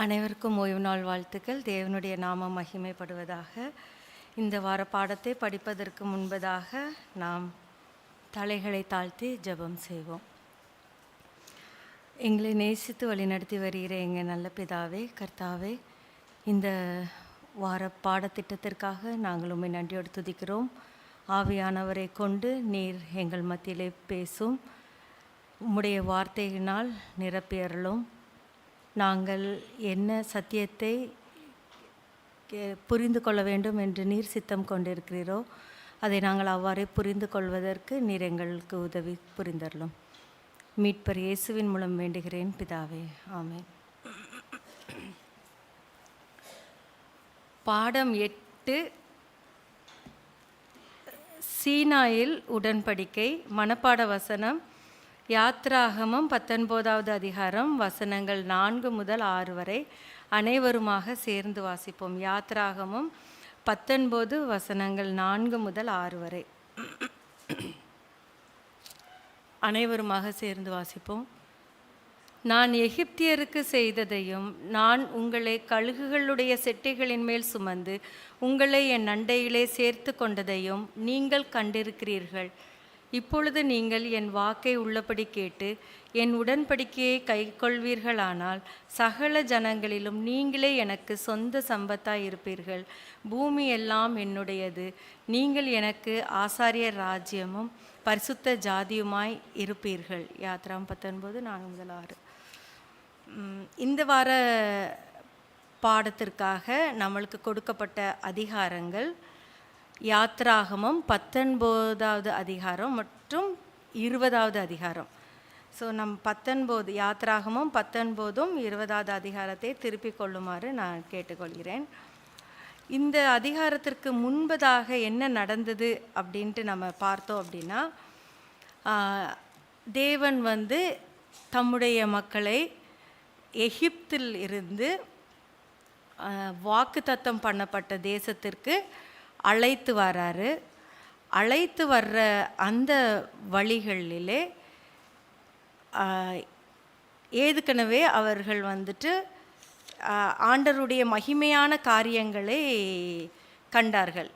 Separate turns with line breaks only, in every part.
அனைவருக்கும் ஓய்வு நாள் வாழ்த்துக்கள். தேவனுடைய நாமம் மகிமைப்படுவதாக. இந்த வார பாடத்தை படிப்பதற்கு முன்பதாக நாம் தலைகளை தாழ்த்தி ஜெபம் செய்வோம். எங்களை நேசித்து வழிநடத்தி வருகிற எங்கள் நல்ல பிதாவே, கர்த்தாவே, இந்த வார பாடத்திட்டத்திற்காக நாங்கள் உம்மை நன்றியோடு துதிக்கிறோம். ஆவியானவரை கொண்டு நீர் எங்கள் மத்தியிலே பேசும். உம்முடைய வார்த்தையினால் நிரப்பியறலும். நாங்கள் என்ன சத்தியத்தை புரிந்து கொள்ள வேண்டும் என்று நீர் சித்தம் கொண்டிருக்கிறீரோ அதை நாங்கள் அவ்வாறே புரிந்து கொள்வதற்கு நீர் எங்களுக்கு உதவி புரிந்தரலும். மீட்பர் இயேசுவின் மூலம் வேண்டுகிறேன் பிதாவே, ஆமென். பாடம் 8, சீனாயில் உடன்படிக்கை. மனப்பாட வசனம் யாத்ராகமம் 19வது அதிகாரம் வசனங்கள் 4 முதல் 6 வரை. அனைவருமாக சேர்ந்து வாசிப்போம். யாத்ராகமம் 19 வசனங்கள் 4 முதல் 6 வரை. அனைவருமாக சேர்ந்து வாசிப்போம். நான் எகிப்தியருக்கு செய்ததையும், நான் உங்களை கழுகுகளுடைய செட்டைகளின் மேல் சுமந்து உங்களை என் அண்டையிலே சேர்த்து கொண்டதையும் நீங்கள் கண்டிருக்கிறீர்கள். இப்பொழுது நீங்கள் என் வாக்கை உள்ளபடி கேட்டு என் உடன்படிக்கையை கைக்கொள்வீர்களானால் சகல ஜனங்களிலும் நீங்களே எனக்கு சொந்த சம்பத்தாய் இருப்பீர்கள். பூமி எல்லாம் என்னுடையது. நீங்கள் எனக்கு ஆசாரியர் ராஜ்யமும் பரிசுத்த ஜாதியுமாய் இருப்பீர்கள். யாத்ராம் 19 4 முதல் 6. இந்த வார பாடத்திற்காக நம்மளுக்கு கொடுக்கப்பட்ட அதிகாரங்கள் யாத்ராகமம் 19வது அதிகாரம் மற்றும் 20வது அதிகாரம். ஸோ நம் 19 யாத்ராகமம் 19ம் 20வது அதிகாரத்தை திருப்பிக் கொள்ளுமாறு நான் கேட்டுக்கொள்கிறேன். இந்த அதிகாரத்திற்கு முன்பதாக என்ன நடந்தது அப்படின்ட்டு நம்ம பார்த்தோம் அப்படின்னா, தேவன் தம்முடைய மக்களை எகிப்தில் இருந்து வாக்குத்தத்தம் பண்ணப்பட்ட தேசத்திற்கு அழைத்து வர்றாரு. அழைத்து வர்ற அந்த வழிகளிலே ஏற்கனவே அவர்கள் ஆண்டவருடைய மகிமையான காரியங்களை கண்டார்கள்.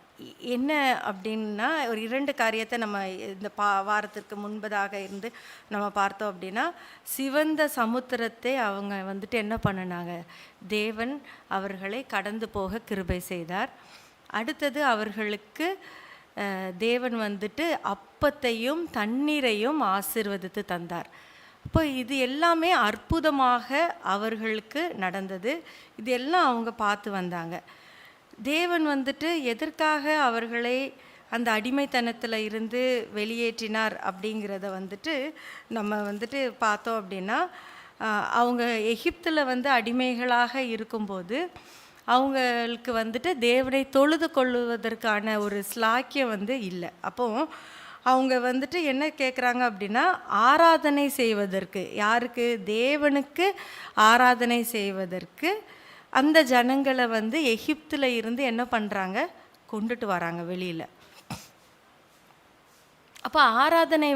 என்ன அப்படின்னா, ஒரு 2 காரியத்தை நம்ம இந்த வாரத்திற்கு முன்பதாக இருந்து நம்ம பார்த்தோம் அப்படின்னா, சிவந்த சமுத்திரத்தை அவங்க என்ன பண்ணினாங்க, தேவன் அவர்களை கடந்து போக கிருபை செய்தார். அடுத்தது அவர்களுக்கு தேவன் அப்பத்தையும் தண்ணீரையும் ஆசீர்வதித்து தந்தார். இப்போ இது எல்லாமே அற்புதமாக அவர்களுக்கு நடந்தது. இது எல்லாம் அவங்க பார்த்து வந்தாங்க. தேவன் எதற்காக அவர்களை அந்த அடிமைத்தனத்தில் இருந்து வெளியேற்றினார் அப்படிங்கிறத நம்ம பார்த்தோம் அப்படின்னா, அவங்க எகிப்தில் அடிமைகளாக இருக்கும்போது அவங்களுக்கு தேவனை தொழுது கொள்வதற்கான ஒரு ஸ்லாக்கியம் இல்லை. அப்போது அவங்க என்ன கேட்குறாங்க அப்படின்னா, ஆராதனை செய்வதற்கு, யாருக்கு, தேவனுக்கு ஆராதனை செய்வதற்கு அந்த ஜனங்களை எகிப்தில் இருந்து என்ன பண்ணுறாங்க, கொண்டுட்டு வராங்க வெளியில். அப்போ ஆராதனை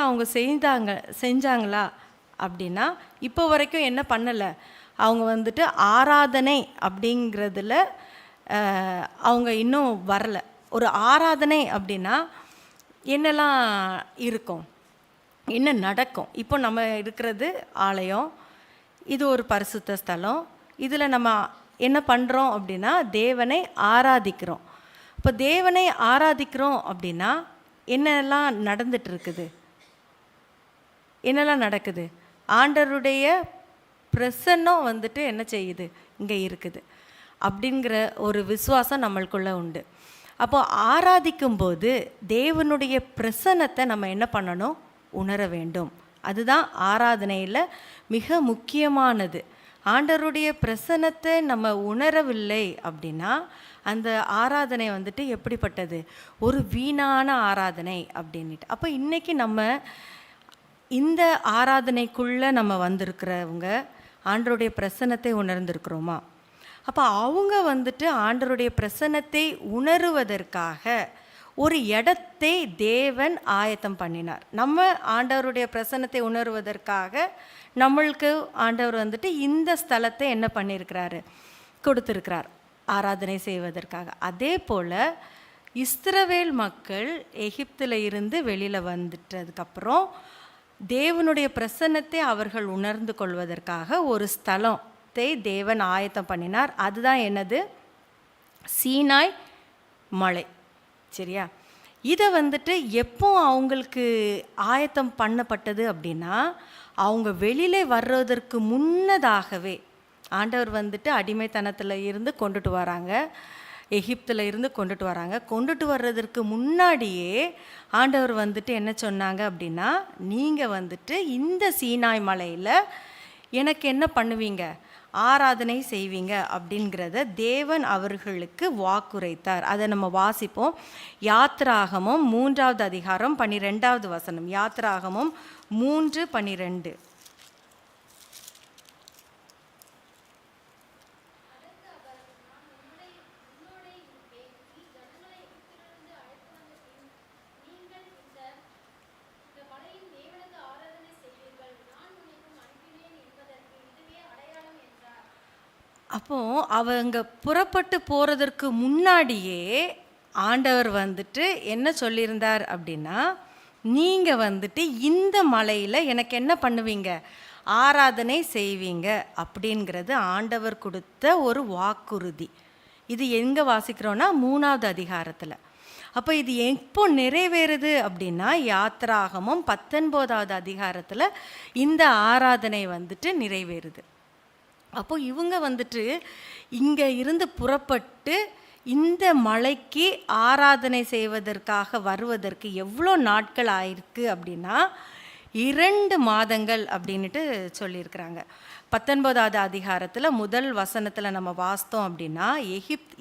அவங்க செஞ்சாங்களா அப்படின்னா, இப்போ வரைக்கும் என்ன பண்ணலை. அவங்க ஆராதனை அப்படிங்கிறதுல அவங்க இன்னும் வரலை. ஒரு ஆராதனை அப்படின்னா என்னெல்லாம் இருக்கும், என்ன நடக்கும். இப்போ நம்ம இருக்கிறது ஆலயம், இது ஒரு பரிசுத்த ஸ்தலம். இதில் நம்ம என்ன பண்ணுறோம் அப்படின்னா, தேவனை ஆராதிக்கிறோம். இப்போ தேவனை ஆராதிக்கிறோம் அப்படின்னா என்னெல்லாம் நடந்துட்டு என்னெல்லாம் நடக்குது, ஆண்டவருடைய பிரசன்னம் என்ன செய்யுது, இங்கே இருக்குது அப்படிங்கிற ஒரு விசுவாசம் நம்மளுக்குள்ளே உண்டு. அப்போ ஆராதிக்கும்போது தேவனுடைய பிரசன்னத்தை நம்ம என்ன பண்ணணும், உணர வேண்டும். அதுதான் ஆராதனையில் மிக முக்கியமானது. ஆண்டவருடைய பிரசன்னத்தை நம்ம உணரவில்லை அப்படின்னா அந்த ஆராதனை எப்படிப்பட்டது, ஒரு வீணான ஆராதனை அப்படின்ட்டு. அப்போ இன்றைக்கி நம்ம இந்த ஆராதனைக்குள்ளே நம்ம வந்திருக்கிறவங்க ஆண்டவருடைய பிரசன்னத்தை உணர்ந்திருக்கிறோமா? அப்போ அவங்க ஆண்டவருடைய பிரசன்னத்தை உணருவதற்காக ஒரு இடத்தை தேவன் ஆயத்தம் பண்ணினார். நம்ம ஆண்டவருடைய பிரசன்னத்தை உணர்வதற்காக நம்மளுக்கு ஆண்டவர் வந்துட்டு இந்த ஸ்தலத்தை என்ன பண்ணியிருக்கிறாரு, கொடுத்துருக்கிறார் ஆராதனை செய்வதற்காக. அதே போல் இஸ்ரவேல் மக்கள் எகிப்தில் இருந்து வெளியில் வந்துட்டதுக்கப்புறம் தேவனுடைய பிரசன்னத்தை அவர்கள் உணர்ந்து கொள்வதற்காக ஒரு ஸ்தலத்தை தேவன் ஆயத்தம் பண்ணினார். அதுதான் என்னது, சீனாய் மலை. சரியா? இதை வந்துட்டு எப்போ அவங்களுக்கு ஆயத்தம் பண்ணப்பட்டது அப்படின்னா, அவங்க வெளியிலே வர்றதற்கு முன்னதாகவே ஆண்டவர் வந்துட்டு அடிமைத்தனத்தில் இருந்து கொண்டுட்டு வராங்க, எகிப்தில் இருந்து கொண்டுட்டு வராங்க. கொண்டுட்டு வர்றதற்கு முன்னாடியே ஆண்டவர் வந்துட்டு என்ன சொன்னாங்க அப்படின்னா, நீங்கள் வந்துட்டு இந்த சீனாய் மலையில் எனக்கு என்ன பண்ணுவீங்க, ஆராதனை செய்வீங்க அப்படிங்கிறத தேவன் அவர்களுக்கு வாக்குரைத்தார். அதை நம்ம வாசிப்போம். யாத்திராகமம் 3வது அதிகாரம் 12வது வசனம். யாத்திராகமம் 3:12. அப்போது அவங்க புறப்பட்டு போகிறதற்கு முன்னாடியே ஆண்டவர் வந்துட்டு என்ன சொல்லியிருந்தார் அப்படின்னா, நீங்கள் வந்துட்டு இந்த மலையில் எனக்கு என்ன பண்ணுவீங்க, ஆராதனை செய்வீங்க அப்படிங்கிறது ஆண்டவர் கொடுத்த ஒரு வாக்குறுதி. இது எங்கே வாசிக்கிறோன்னா 3வது அதிகாரத்தில். அப்போ இது எப்போ நிறைவேறுது அப்படின்னா, யாத்திராகமம் 19வது அதிகாரத்தில் இந்த ஆராதனை வந்துட்டு நிறைவேறுது. அப்போது இவங்க வந்துட்டு இங்கே இருந்து புறப்பட்டு இந்த மலைக்கு ஆராதனை செய்வதற்காக வருவதற்கு எவ்வளோ நாட்கள் ஆயிருக்கு அப்படின்னா 2 மாதங்கள் அப்படின்ட்டு சொல்லியிருக்கிறாங்க. 19வது அதிகாரத்தில் முதல் வசனத்தில் நம்ம வாசித்தோம் அப்படின்னா,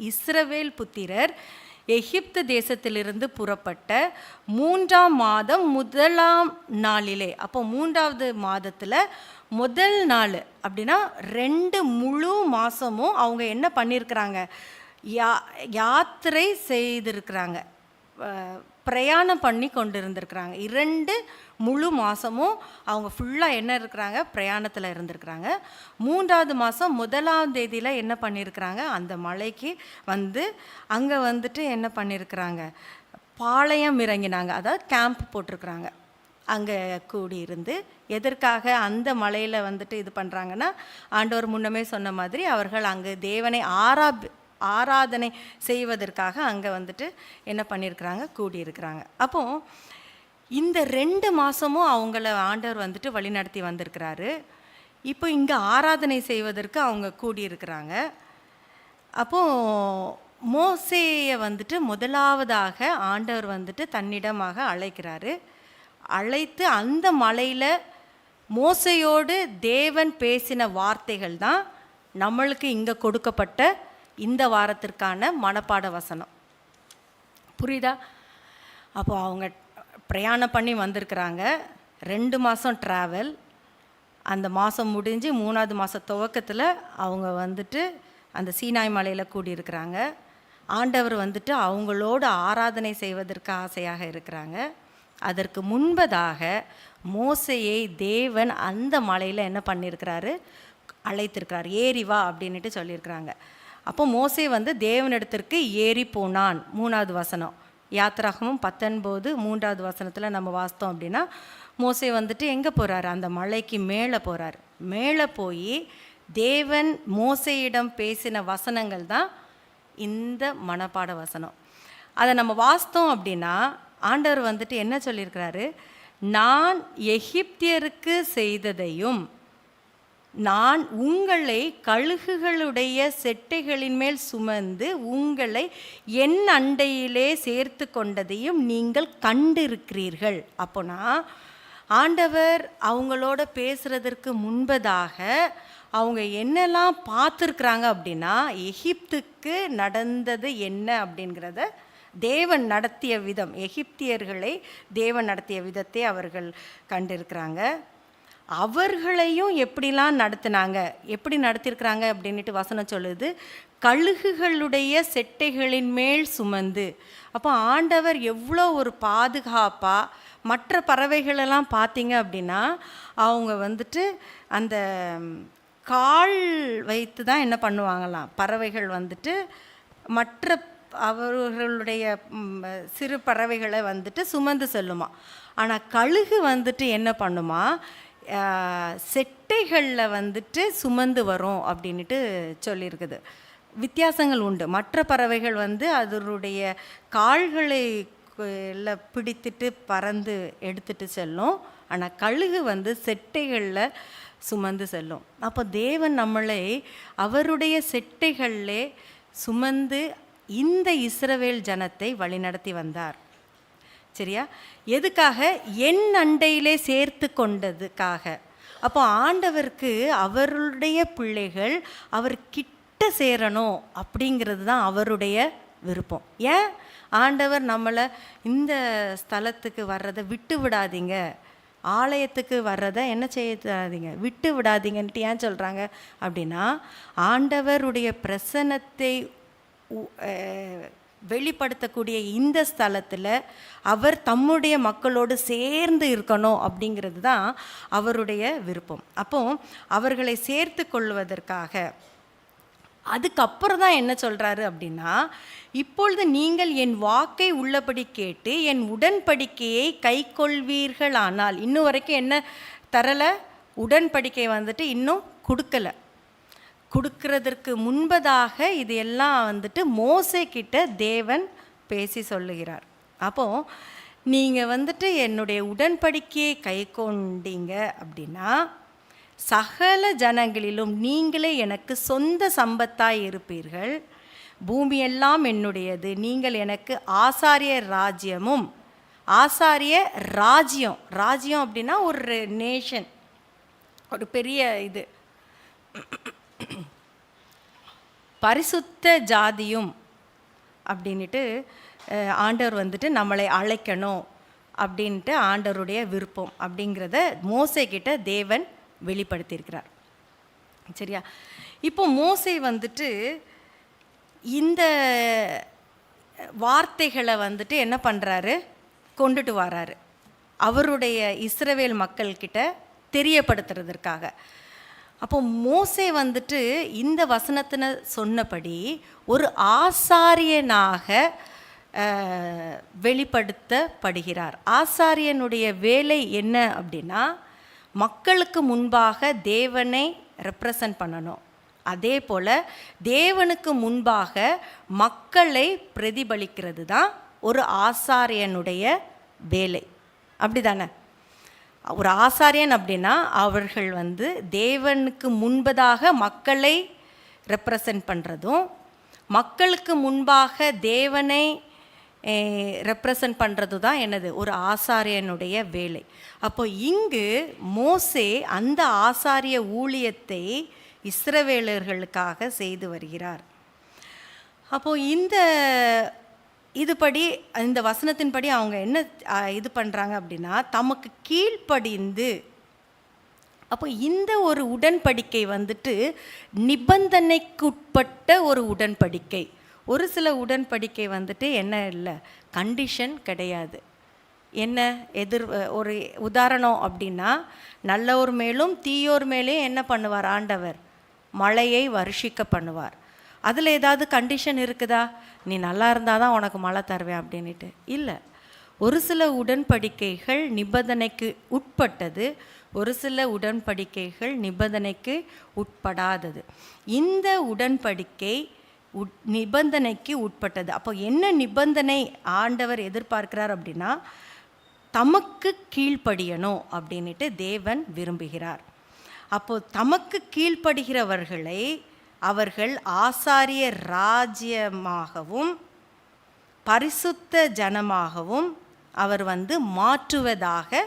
இஸ்ரவேல் புத்திரர் எகிப்து தேசத்திலிருந்து புறப்பட்ட 3ஆம் மாதம் 1ஆம் நாளிலே, அப்போ 3வது மாதத்தில் முதல் நாள் அப்படின்னா 2 முழு மாதமும் அவங்க என்ன பண்ணியிருக்கிறாங்க, யாத்திரை செய்திருக்கிறாங்க, பிரயாணம் பண்ணி கொண்டு இருந்திருக்கிறாங்க. 2 முழு மாதமும் அவங்க ஃபுல்லாக என்ன இருக்கிறாங்க, பிரயாணத்தில் இருந்திருக்கிறாங்க. 3வது மாதம் 1ஆம் தேதியில் என்ன பண்ணியிருக்கிறாங்க, அந்த மலைக்கு வந்து அங்கே வந்துட்டு என்ன பண்ணியிருக்கிறாங்க, பாளையம் இறங்கினாங்க, அதாவது கேம்ப் போட்டிருக்கிறாங்க. அங்கே கூடியிருந்து எதற்காக அந்த மலையில் வந்துட்டு இது பண்ணுறாங்கன்னா, ஆண்டவர் முன்னமே சொன்ன மாதிரி அவர்கள் அங்கே தேவனை ஆராதனை செய்வதற்காக அங்கே வந்துட்டு என்ன பண்ணியிருக்கிறாங்க, கூடியிருக்கிறாங்க. அப்போது இந்த 2 மாதமும் அவங்கள ஆண்டவர் வந்துட்டு வழிநடத்தி வந்திருக்கிறாரு. இப்போ இங்கே ஆராதனை செய்வதற்கு அவங்க கூடியிருக்கிறாங்க. அப்போது மோசேயை வந்துட்டு முதலாவதாக ஆண்டவர் வந்துட்டு தன்னிடமாக அழைக்கிறாரு. அழைத்து அந்த மலையில் மோசையோடு தேவன் பேசின வார்த்தைகள் தான் நம்மளுக்கு இங்கே கொடுக்கப்பட்ட இந்த வாரத்திற்கான மனப்பாட வசனம். புரியுதா? அப்போ அவங்க பிரயாணம் பண்ணி வந்திருக்கிறாங்க. 2 மாதம் ட்ராவல். அந்த மாதம் முடிஞ்சு 3வது மாத துவக்கத்தில் அவங்க வந்துட்டு அந்த சீனாய் மலையில் கூடியிருக்கிறாங்க. ஆண்டவர் வந்துட்டு அவங்களோடு ஆராதனை செய்வதற்கு ஆசையாக இருக்கிறாங்க. அதற்கு முன்பதாக மோசையை தேவன் அந்த மலையில் என்ன பண்ணியிருக்கிறாரு, அழைத்திருக்கிறார். ஏறி வா அப்படின்ட்டு சொல்லியிருக்கிறாங்க. அப்போ மோசே வந்து தேவனிடத்திற்கு ஏறி போனான். 3வது வசனம். யாத்திராகமும் 19 3வது வசனத்தில் நம்ம வாசித்தோம் அப்படின்னா, மோசே வந்துட்டு எங்கே போகிறாரு, அந்த மலைக்கு மேலே போகிறார். மேலே போய் தேவன் மோசையிடம் பேசின வசனங்கள் தான் இந்த மனப்பாட வசனம். அதை நம்ம வாசித்தோம் அப்படின்னா ஆண்டவர் வந்துட்டு என்ன சொல்லியிருக்கிறாரு, நான் எகிப்தியருக்கு செய்ததையும் நான் உங்களை கழுகுகளுடைய செட்டைகளின் மேல் சுமந்து உங்களை என் அண்டையிலே சேர்த்து கொண்டதையும் நீங்கள் கண்டிருக்கிறீர்கள். அப்போனா ஆண்டவர் அவங்களோட பேசுகிறதற்கு முன்பதாக அவங்க என்னெல்லாம் பார்த்துருக்குறாங்க அப்படின்னா, எகிப்துக்கு நடந்தது என்ன அப்படிங்கிறத தேவன் நடத்திய விதம், எகிப்தியர்களை தேவன் நடத்திய விதத்தை அவர்கள் கண்டிருக்கிறாங்க. அவர்களையும் எப்படிலாம் நடத்தினாங்க, எப்படி நடத்தியிருக்கிறாங்க அப்படின்ட்டு வசனம் சொல்லுது, கழுகுகளுடைய செட்டைகளின் மேல் சுமந்து. அப்போ ஆண்டவர் எவ்வளோ ஒரு பாதுகாப்பாக, மற்ற பறவைகளெல்லாம் பார்த்தீங்க அப்படின்னா அவங்க வந்துட்டு அந்த கால் வைத்து தான் என்ன பண்ணுவாங்களாம், பறவைகள் வந்துட்டு மற்ற அவர்களுடைய சிறு பறவைகளை வந்துட்டு சுமந்து செல்லுமா. ஆனால் கழுகு வந்துட்டு என்ன பண்ணுமா, செட்டைகளில் வந்துட்டு சுமந்து வரும் அப்படின்ட்டு சொல்லியிருக்குது. வித்தியாசங்கள் உண்டு. மற்ற பறவைகள் வந்து அதனுடைய கால்களை பிடித்துட்டு பறந்து எடுத்துட்டு செல்லும். ஆனால் கழுகு வந்து செட்டைகளில் சுமந்து செல்லும். அப்போ தேவன் நம்மளை அவருடைய செட்டைகளிலே சுமந்து இந்த இஸ்ரவேல் ஜனத்தை வழிநடத்தி வந்தார். சரியா? எதுக்காக? என் அண்டையிலே சேர்த்து கொண்டதுக்காக. அப்போ ஆண்டவருக்கு அவருடைய பிள்ளைகள் அவர் கிட்ட சேரணும் அப்படிங்கிறது தான் அவருடைய விருப்பம். ஏன் ஆண்டவர் நம்மளை இந்த ஸ்தலத்துக்கு வர்றதை விட்டு விடாதீங்க, ஆலயத்துக்கு வர்றதை என்ன செய்யாதீங்க, விட்டு விடாதீங்கன்ட்டு ஏன் சொல்கிறாங்க அப்படின்னா, ஆண்டவருடைய பிரசன்னத்தை வெளிப்படுத்தக்கூடிய இந்த ஸ்தலத்தில் அவர் தம்முடைய மக்களோடு சேர்ந்து இருக்கணும் அப்படிங்கிறது தான் அவருடைய விருப்பம். அப்போ அவர்களை சேர்த்து கொள்வதற்காக அதுக்கப்புறம் தான் என்ன சொல்கிறாரு அப்படின்னா, இப்பொழுது நீங்கள் என் வாக்கை உள்ளபடி கேட்டு என் உடன்படிக்கையை கை கொள்வீர்களானால். இன்னும் வரைக்கும் என்ன தரலை, உடன்படிக்கை வந்துட்டு இன்னும் கொடுக்கலை. கொடுக்கறதற்கு முன்பதாக இது எல்லாம் வந்துட்டு மோசே கிட்ட தேவன் பேசி சொல்லுகிறார். அப்போது நீங்கள் வந்துட்டு என்னுடைய உடன்படிக்கையை கை கொண்டீங்க அப்படின்னா சகல ஜனங்களிலும் நீங்களே எனக்கு சொந்த சம்பத்தாய் இருப்பீர்கள், பூமியெல்லாம் என்னுடையது, நீங்கள் எனக்கு ஆசாரிய ராஜ்யமும். ஆசாரிய ராஜ்யம், ராஜ்யம் அப்படின்னா ஒரு நேஷன், ஒரு பெரிய இது, பரிசுத்த ஜாதியும் அப்படின்ட்டு ஆண்டவர் வந்துட்டு நம்மளை அழைக்கணும் அப்படின்ட்டு ஆண்டவருடைய விருப்பம் அப்படிங்கிறத மோசே கிட்ட தேவன் வெளிப்படுத்தியிருக்கிறார். சரியா? இப்போ மோசே வந்துட்டு இந்த வார்த்தைகளை வந்துட்டு என்ன பண்ணுறாரு, கொண்டுட்டு வராரு அவருடைய இஸ்ரவேல் மக்கள்கிட்ட தெரியப்படுத்துறதற்காக. அப்போ மோசே வந்துட்டு இந்த வசனத்தின சொன்னபடி ஒரு ஆசாரியனாக வெளிப்படுத்தப்படுகிறார். ஆசாரியனுடைய வேலை என்ன அப்படின்னா, மக்களுக்கு முன்பாக தேவனை ரெப்ரசன்ட் பண்ணணும். அதே போல் தேவனுக்கு முன்பாக மக்களை பிரதிபலிக்கிறது தான் ஒரு ஆசாரியனுடைய வேலை. அப்படி தானே? ஒரு ஆசாரியன் அப்படின்னா அவர்கள் வந்து தேவனுக்கு முன்பதாக மக்களை ரெப்ரசன்ட் பண்ணுறதும், மக்களுக்கு முன்பாக தேவனை ரெப்ரசன்ட் பண்ணுறது தான் என்னது, ஒரு ஆசாரியனுடைய வேலை. அப்போ இங்கு மோசே அந்த ஆசாரிய ஊழியத்தை இஸ்ரவேலர்களுக்காக செய்து வருகிறார். அப்போது இதுபடி இந்த வசனத்தின்படி அவங்க என்ன இது பண்ணுறாங்க அப்படின்னா, தமக்கு கீழ்ப்படிந்து. அப்போ இந்த ஒரு உடன்படிக்கை வந்துட்டு நிபந்தனைக்குட்பட்ட ஒரு உடன்படிக்கை. ஒரு சில உடன்படிக்கை வந்துட்டு என்ன இல்லை, கண்டிஷன் கிடையாது. என்ன ஒரு உதாரணம் அப்படின்னா, நல்லோர் மேலும் தீயோர் மேலே என்ன பண்ணுவார் ஆண்டவர், மழையை வருஷிக்க பண்ணுவார். அதில் ஏதாவது கண்டிஷன் இருக்குதா, நீ நல்லா இருந்தால் தான் உனக்கு மழை தருவேன் அப்படின்ட்டு? இல்லை. ஒரு சில உடன்படிக்கைகள் நிபந்தனைக்கு உட்பட்டது, ஒரு சில உடன்படிக்கைகள் நிபந்தனைக்கு உட்படாதது. இந்த உடன்படிக்கை நிபந்தனைக்கு உட்பட்டது. அப்போ என்ன நிபந்தனை ஆண்டவர் எதிர்பார்க்கிறார் அப்படின்னா, தமக்கு கீழ்ப்படியணும் அப்படின்ட்டு தேவன் விரும்புகிறார். அப்போது தமக்கு கீழ்ப்படுகிறவர்களை அவர்கள் ஆசாரிய ராஜ்யமாகவும் பரிசுத்த ஜனமாகவும் அவர் வந்து மாற்றுவதாக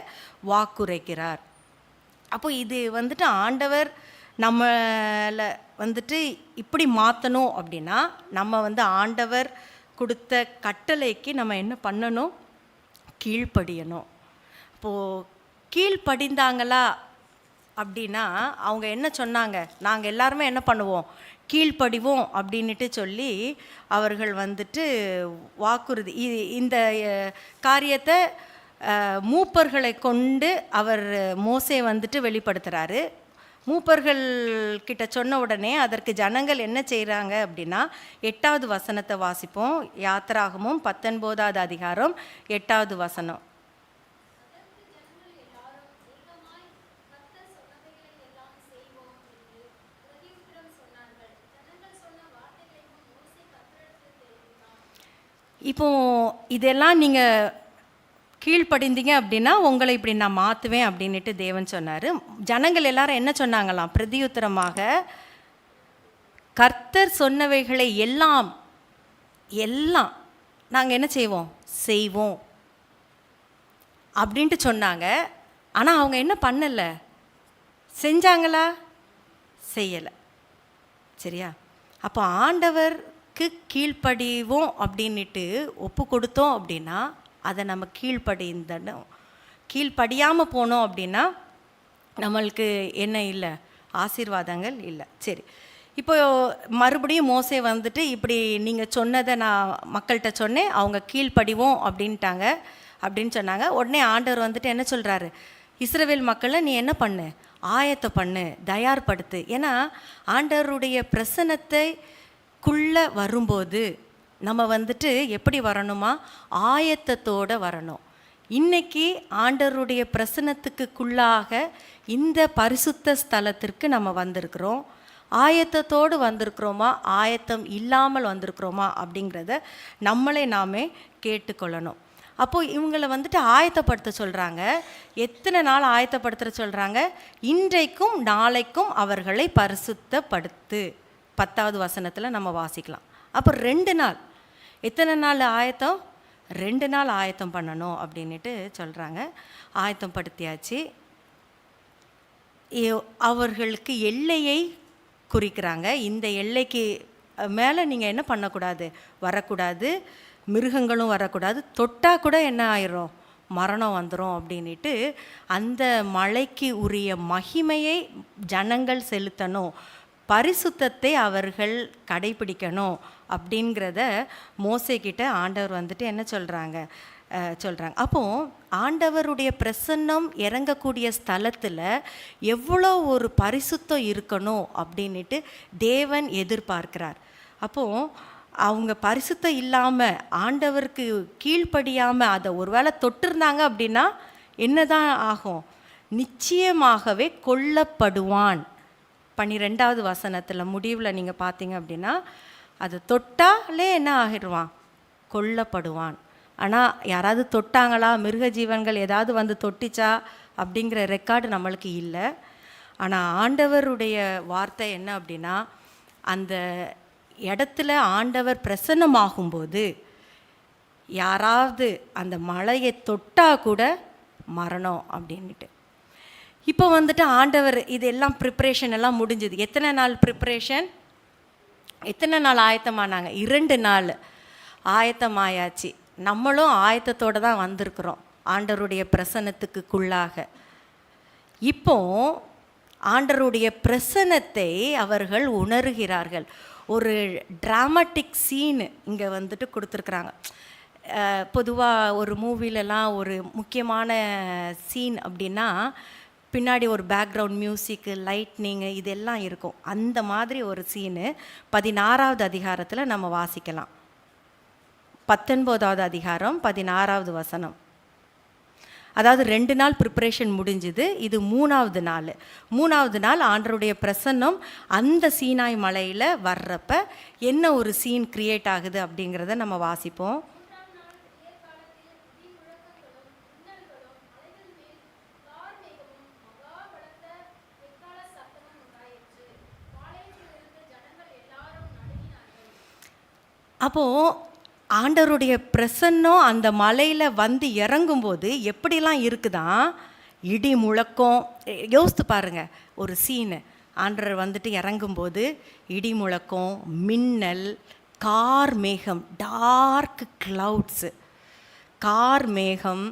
வாக்குரைக்கிறார். அப்போ இது வந்துட்டு ஆண்டவர் நம்மளை வந்துட்டு இப்படி மாற்றணும் அப்படின்னா, நம்ம வந்து ஆண்டவர் கொடுத்த கட்டளைக்கு நம்ம என்ன பண்ணணும், கீழ்ப்படியணும். இப்போது கீழ்ப்படிந்தாங்களா அப்படின்னா அவங்க என்ன சொன்னாங்க, நாங்கள் எல்லாருமே என்ன பண்ணுவோம், கீழ்ப்படிவோம் அப்படின்ட்டு சொல்லி அவர்கள் வந்துட்டு வாக்குறுதி இந்த காரியத்தை மூப்பர்களை கொண்டு அவர் மோசே வந்துட்டு வெளிப்படுத்துகிறாரு. மூப்பர்கள் கிட்ட சொன்ன உடனே அதற்கு ஜனங்கள் என்ன செய்கிறாங்க அப்படின்னா, 8வது வசனத்தை வாசிப்போம். யாத்திராகமும் 19வது அதிகாரம் 8வது வசனம். இப்போ இதெல்லாம் நீங்கள் கீழ்ப்படிந்தீங்க அப்படின்னா உங்களை இப்படி நான் மாற்றுவேன் அப்படின்ட்டு தேவன் சொன்னார். ஜனங்கள் எல்லாரும் என்ன சொன்னாங்களாம், பிரதியுத்தரமாக, கர்த்தர் சொன்னவைகளை எல்லாம் எல்லாம் நாங்கள் என்ன செய்வோம் அப்படின்ட்டு சொன்னாங்க. ஆனால் அவங்க என்ன பண்ணலை, செஞ்சாங்களா, செய்யலை. சரியா? அப்போ ஆண்டவருக்கு கீழ்ப்படிவோம் அப்படின்ட்டு ஒப்பு கொடுத்தோம் அப்படின்னா அதை நம்ம கீழ்ப்படிந்தனும். கீழ்ப்படியாமல் போனோம் அப்படின்னா நம்மளுக்கு என்ன இல்லை, ஆசீர்வாதங்கள் இல்லை. சரி, இப்போ மறுபடியும் மோசே வந்துட்டு இப்படி நீங்கள் சொன்னதை நான் மக்கள்கிட்ட சொன்னேன், அவங்க கீழ்ப்படிவோம் அப்படின்ட்டாங்க அப்படின்னு சொன்னாங்க. உடனே ஆண்டவர் வந்துட்டு என்ன சொல்கிறாரு, இஸ்ரவேல் மக்களை நீ என்ன பண்ணு, ஆயத்தை பண்ணு, தயார்படுத்து. ஏன்னா ஆண்டவருடைய பிரசன்னத்தைக்குள்ளே வரும்போது நம்ம வந்துட்டு எப்படி வரணுமா, ஆயத்தத்தோடு வரணும். இன்றைக்கி ஆண்டவருடைய பிரசன்னத்துக்குள்ளாக இந்த பரிசுத்த ஸ்தலத்திற்கு நம்ம வந்திருக்கிறோம். ஆயத்தத்தோடு வந்திருக்கிறோமா, ஆயத்தம் இல்லாமல் வந்திருக்கிறோமா அப்படிங்கிறத நம்மளே நாமே கேட்டுக்கொள்ளணும். அப்போது இவங்களை வந்துட்டு ஆயத்தப்படுத்த சொல்கிறாங்க. எத்தனை நாள் ஆயத்தப்படுத்த சொல்கிறாங்க, இன்றைக்கும் நாளைக்கும் அவர்களை பரிசுத்தப்படுத்து. 10வது வசனத்தில் நம்ம வாசிக்கலாம். அப்போ 2 நாள், எத்தனை நாள் ஆயத்தம், 2 நாள் ஆயத்தம் பண்ணணும் அப்படின்ட்டு சொல்கிறாங்க. ஆயத்தம் படுத்தியாச்சு. அவர்களுக்கு எல்லையை குறிக்கிறாங்க. இந்த எல்லைக்கு மேலே நீங்கள் என்ன பண்ணக்கூடாது, வரக்கூடாது, மிருகங்களும் வரக்கூடாது, தொட்டால் கூட என்ன ஆயிரும், மரணம் வந்துடும் அப்படின்ட்டு அந்த மலைக்கு உரிய மகிமையை ஜனங்கள் செலுத்தணும், பரிசுத்தத்தை அவர்கள் கடைபிடிக்கணும் அப்படிங்கிறத மோசேக்கிட்ட ஆண்டவர் வந்துட்டு என்ன சொல்கிறாங்க. அப்போது ஆண்டவருடைய பிரசன்னம் இறங்கக்கூடிய ஸ்தலத்தில் எவ்வளோ ஒரு பரிசுத்தம் இருக்கணும் அப்படின்ட்டு தேவன் எதிர்பார்க்கிறார். அப்போது அவங்க பரிசுத்தம் இல்லாமல் ஆண்டவருக்கு கீழ்ப்படியாமல் அதை ஒரு வேளை தொட்டிருந்தாங்க அப்படின்னா என்ன தான் ஆகும், நிச்சயமாகவே கொல்லப்படுவான். 12வது வசனத்தில் முடிவில் நீங்கள் பார்த்தீங்க அப்படின்னா அது தொட்டாலே என்ன ஆகிடுவான், கொல்லப்படுவான். ஆனால் யாராவது தொட்டாங்களா, மிருக ஜீவன்கள் ஏதாவது வந்து தொட்டிச்சா அப்படிங்கிற ரெக்கார்டு நம்மளுக்கு இல்லை. ஆனால் ஆண்டவருடைய வார்த்தை என்ன அப்படின்னா, அந்த இடத்துல ஆண்டவர் பிரசன்னமாகும்போது யாராவது அந்த மலையை தொட்டால் கூட மரணம் அப்படின்ட்டு. இப்போ வந்துட்டு ஆண்டவர் இதெல்லாம் ப்ரிப்ரேஷன் எல்லாம் முடிஞ்சுது. எத்தனை நாள் ப்ரிப்ரேஷன், எத்தனை நாள் ஆயத்தமானாங்க, 2 நாள் ஆயத்தமாயாச்சு. நம்மளும் ஆயத்தத்தோடு தான் வந்திருக்கிறோம் ஆண்டவருடைய பிரசன்னத்துக்குள்ளாக. இப்போ ஆண்டவருடைய பிரசன்னத்தை அவர்கள் உணர்கிறார்கள். ஒரு ட்ராமாட்டிக் சீனு இங்கே வந்துட்டு கொடுத்துருக்குறாங்க. பொதுவாக ஒரு மூவிலலாம் ஒரு முக்கியமான சீன் அப்படின்னா பின்னாடி ஒரு பேக்ரவுண்ட் மியூசிக்கு, லைட்னிங்கு இதெல்லாம் இருக்கும். அந்த மாதிரி ஒரு சீனு 16வது அதிகாரத்தில் நம்ம வாசிக்கலாம். 19வது அதிகாரம் 16வது வசனம். அதாவது 2 நாள் ப்ரிப்பரேஷன் முடிஞ்சுது. இது 3வது நாள். 3வது நாள் ஆண்டவருடைய பிரசன்னம் அந்த சீனாய் மலையில் வர்றப்ப என்ன ஒரு சீன் கிரியேட் ஆகுது அப்படிங்கிறத நம்ம வாசிப்போம். அப்போது ஆண்டவருடைய பிரசன்னம் அந்த மலையில் வந்து இறங்கும்போது எப்படிலாம் இருக்குதான், இடி முழக்கம். யோசித்து பாருங்கள், ஒரு சீனு ஆண்டவர் வந்துட்டு இறங்கும்போது இடி முழக்கம், மின்னல், கார் மேகம், டார்க் கிளவுட்ஸு, கார் மேகம்,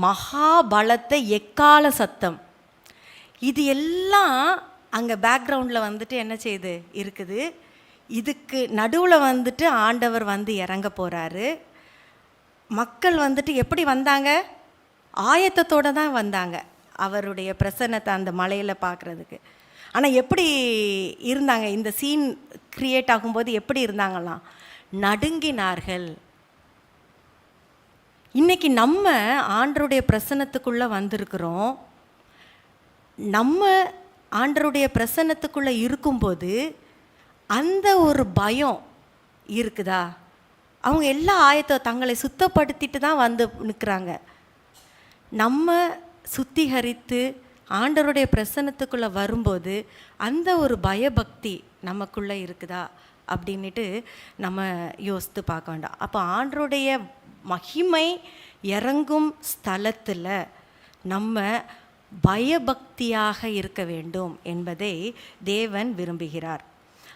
மகாபலத்த எக்கால சத்தம். இது எல்லாம் அங்கே பேக்ரவுண்டில் வந்துட்டு என்ன செய்யுது இருக்குது. இதுக்கு நடுவில் வந்துட்டு ஆண்டவர் வந்து இறங்க போகிறாரு. மக்கள் வந்துட்டு எப்படி வந்தாங்க? ஆயத்தத்தோடு தான் வந்தாங்க அவருடைய பிரசன்னத்தை அந்த மலையில் பார்க்குறதுக்கு. ஆனால் எப்படி இருந்தாங்க? இந்த சீன் கிரியேட் ஆகும்போது எப்படி இருந்தாங்களாம்? நடுங்கினார்கள். இன்றைக்கி நம்ம ஆண்டருடைய பிரசன்னத்துக்குள்ளே வந்திருக்கிறோம். நம்ம ஆண்டருடைய பிரசன்னத்துக்குள்ளே இருக்கும்போது அந்த ஒரு பயம் இருக்குதா? அவங்க எல்லா தங்களை சுத்தப்படுத்திட்டு தான் வந்து நிற்கிறாங்க. நம்ம சுத்திகரித்து ஆண்டவருடைய பிரசன்னத்துக்குள்ளே வரும்போது அந்த ஒரு பயபக்தி நமக்குள்ளே இருக்குதா அப்படின்ட்டு நம்ம யோசித்து பார்க்க வேண்டாம். அப்போ ஆண்டருடைய மகிமை இறங்கும் ஸ்தலத்தில் நம்ம பயபக்தியாக இருக்க வேண்டும் என்பதை தேவன் விரும்புகிறார்.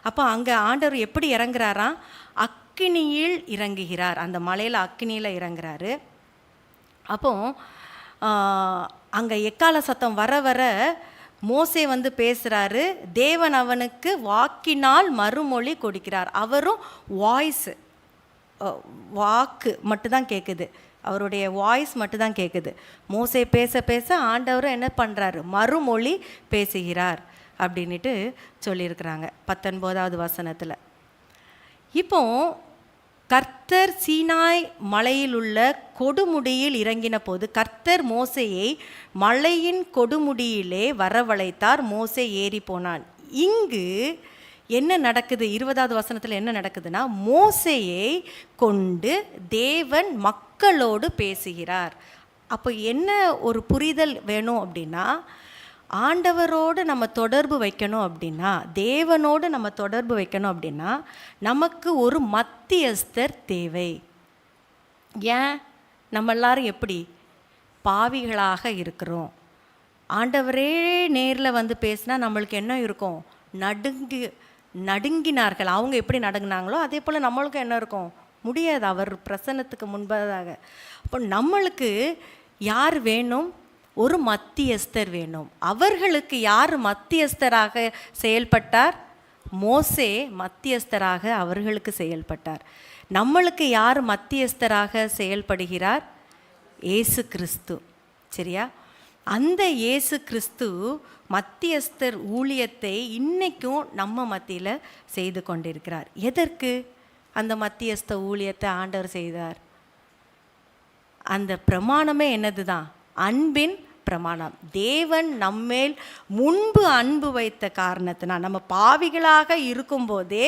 அப்போ அங்கே ஆண்டவர் எப்படி இறங்குறாராம்? அக்கினியில் இறங்குகிறார். அந்த மலையில் அக்கினியில் இறங்குறாரு. அப்போ அங்கே எக்கால சத்தம் வர வர மோசே வந்து பேசுகிறாரு. தேவன் அவனுக்கு வாக்கினால் மறுமொழி கொடுக்கிறார். அவரும் வாக்கு மட்டும்தான் கேட்குது, அவருடைய வாய்ஸ் மட்டும்தான் கேட்குது. மோசே பேச பேச ஆண்டவரும் என்ன பண்ணுறாரு? மறுமொழி பேசுகிறார் அப்படின்ட்டு சொல்லியிருக்கிறாங்க 19வது வசனத்தில். இப்போ கர்த்தர் சீனாய் மலையில் உள்ள கொடுமுடியில் இறங்கின போது கர்த்தர் மோசேயை மலையின் கொடுமுடியிலே வரவழைத்தார். மோசே ஏறி போனான். இங்கு என்ன நடக்குது? 20வது வசனத்தில் என்ன நடக்குதுன்னா, மோசேயை கொண்டு தேவன் மக்களோடு பேசுகிறார். அப்போ என்ன ஒரு புரிதல் வேணும் அப்படின்னா, ஆண்டவரோடு நம்ம தொடர்பு வைக்கணும் அப்படின்னா, தேவனோடு நம்ம தொடர்பு வைக்கணும் அப்படின்னா நமக்கு ஒரு மத்தியஸ்தர் தேவை. ஏன்? நம்ம எல்லாரும் எப்படி பாவிகளாக இருக்கிறோம். ஆண்டவரே நேரில் வந்து பேசினா நம்மளுக்கு என்ன இருக்கும்? நடுங்கினார்கள். அவங்க எப்படி நடுங்கினாங்களோ அதே போல் நம்மளுக்கும் என்ன இருக்கும்? முடியாது அவர் பிரசன்னத்துக்கு முன்பதாக. அப்போ நம்மளுக்கு யார் வேணும்? ஒரு மத்தியஸ்தர் வேணும். அவர்களுக்கு யார் மத்தியஸ்தராக செயல்பட்டார்? மோசே மத்தியஸ்தராக அவர்களுக்கு செயல்பட்டார். நம்மளுக்கு யார் மத்தியஸ்தராக செயல்படுகிறார்? இயேசு கிறிஸ்து. சரியா? அந்த இயேசு கிறிஸ்து மத்தியஸ்தர் ஊழியத்தை இன்றைக்கும் நம்ம மத்தியில் செய்து கொண்டிருக்கிறார். எதற்கு அந்த மத்தியஸ்த ஊழியத்தை ஆண்டவர் செய்தார்? அந்த பிரமாணமே என்னது தான்? அன்பின் பிரமாணம். தேவன் நம்மேல் முன்பு அன்பு வைத்த காரணத்தினால், நம்ம பாவிகளாக இருக்கும்போதே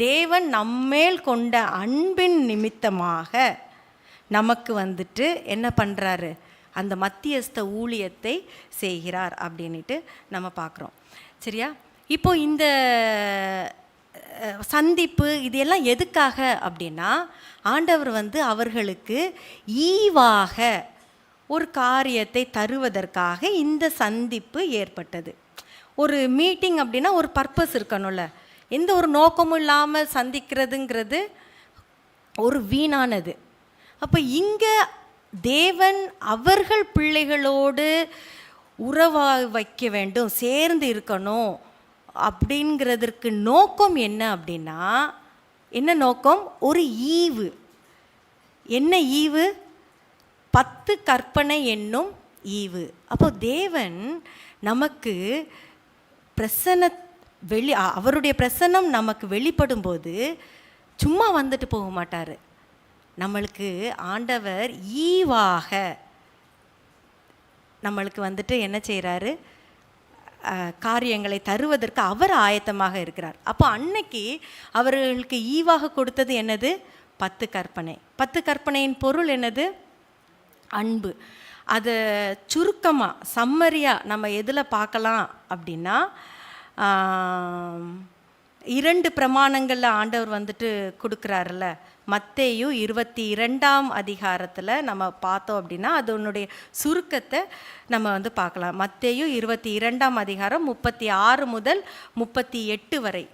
தேவன் நம்மேல் கொண்ட அன்பின் நிமித்தமாக நமக்கு வந்துட்டு என்ன பண்ணுறாரு? அந்த மத்தியஸ்த ஊழியத்தை செய்கிறார் அப்படின்ட்டு நம்ம பார்க்குறோம். சரியா? இப்போ இந்த சந்திப்பு இது எல்லாம் எதுக்காக அப்படின்னா, ஆண்டவர் வந்து அவர்களுக்கு ஈவாக ஒரு காரியத்தை தருவதற்காக இந்த சந்திப்பு ஏற்பட்டது. ஒரு மீட்டிங் அப்படின்னா ஒரு பர்பஸ் இருக்கணும்ல. எந்த ஒரு நோக்கமும் இல்லாமல் சந்திக்கிறதுங்கிறது ஒரு வீணானது. அப்போ இங்கே தேவன் அவர்கள் பிள்ளைகளோடு உறவா வைக்க வேண்டும், சேர்ந்து இருக்கணும் அப்படிங்கிறதுக்கு நோக்கம் என்ன அப்படின்னா, என்ன நோக்கம்? ஒரு ஈவு. என்ன ஈவு? 10 கற்பனை என்னும் ஈவு. அப்போ தேவன் நமக்கு அவருடைய பிரசன்னம் நமக்கு வெளிப்படும்போது சும்மா வந்துட்டு போக மாட்டார். நம்மளுக்கு ஆண்டவர் ஈவாக நம்மளுக்கு வந்துட்டு என்ன செய்கிறாரு? காரியங்களை தருவதற்கு அவர் ஆயத்தமாக இருக்கிறார். அப்போ அன்னைக்கு அவர்களுக்கு ஈவாக கொடுத்தது என்னது? 10 கற்பனை. 10 கற்பனையின் பொருள் என்னது? அன்பு. அதை சுருக்கமாக சம்மரியாக நம்ம எதில் பார்க்கலாம் அப்படின்னா, 2 பிரமாணங்களில் ஆண்டவர் வந்துட்டு கொடுக்குறாருல. மத்தேயு 22ஆம் அதிகாரத்தில் நம்ம பார்த்தோம் அப்படின்னா அதனுடைய சுருக்கத்தை நம்ம வந்து பார்க்கலாம். மத்தேயு 22ஆம் அதிகாரம் 36 முதல் 38 வரை.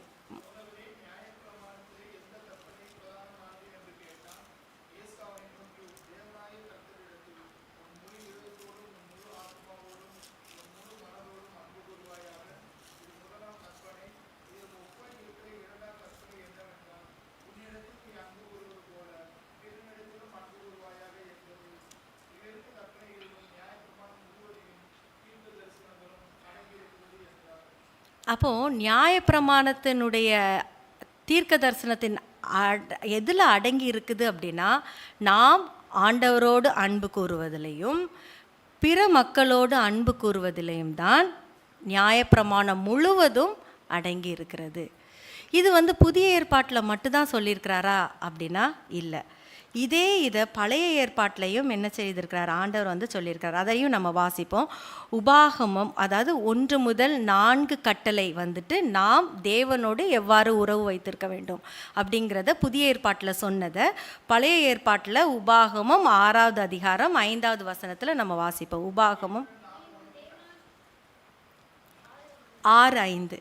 அப்போது நியாயப்பிரமாணத்தினுடைய தீர்க்க தரிசனத்தின் எதில் அடங்கி இருக்குது அப்படின்னா, நாம் ஆண்டவரோடு அன்பு கூறுவதிலையும் பிற மக்களோடு அன்பு கூறுவதிலையும் தான் நியாயப்பிரமாணம் முழுவதும் அடங்கி இருக்கிறது. இது புதிய ஏற்பாட்டில் மட்டும்தான் சொல்லியிருக்கிறாரா அப்படின்னா இல்லை. இதை பழைய ஏற்பாட்டிலையும் என்ன செய்திருக்கிறார், ஆண்டவர் சொல்லியிருக்கிறார். அதையும் நம்ம வாசிப்போம். உபாகமம், அதாவது 1 முதல் 4 கட்டளை நாம் தேவனோடு எவ்வாறு உறவு வைத்திருக்க வேண்டும் அப்படிங்கிறத புதிய ஏற்பாட்டில் சொன்னதை பழைய ஏற்பாட்டில் உபாகமம் 6வது அதிகாரம் 5வது வசனத்தில் நம்ம வாசிப்போம். உபாகமம் 6:5.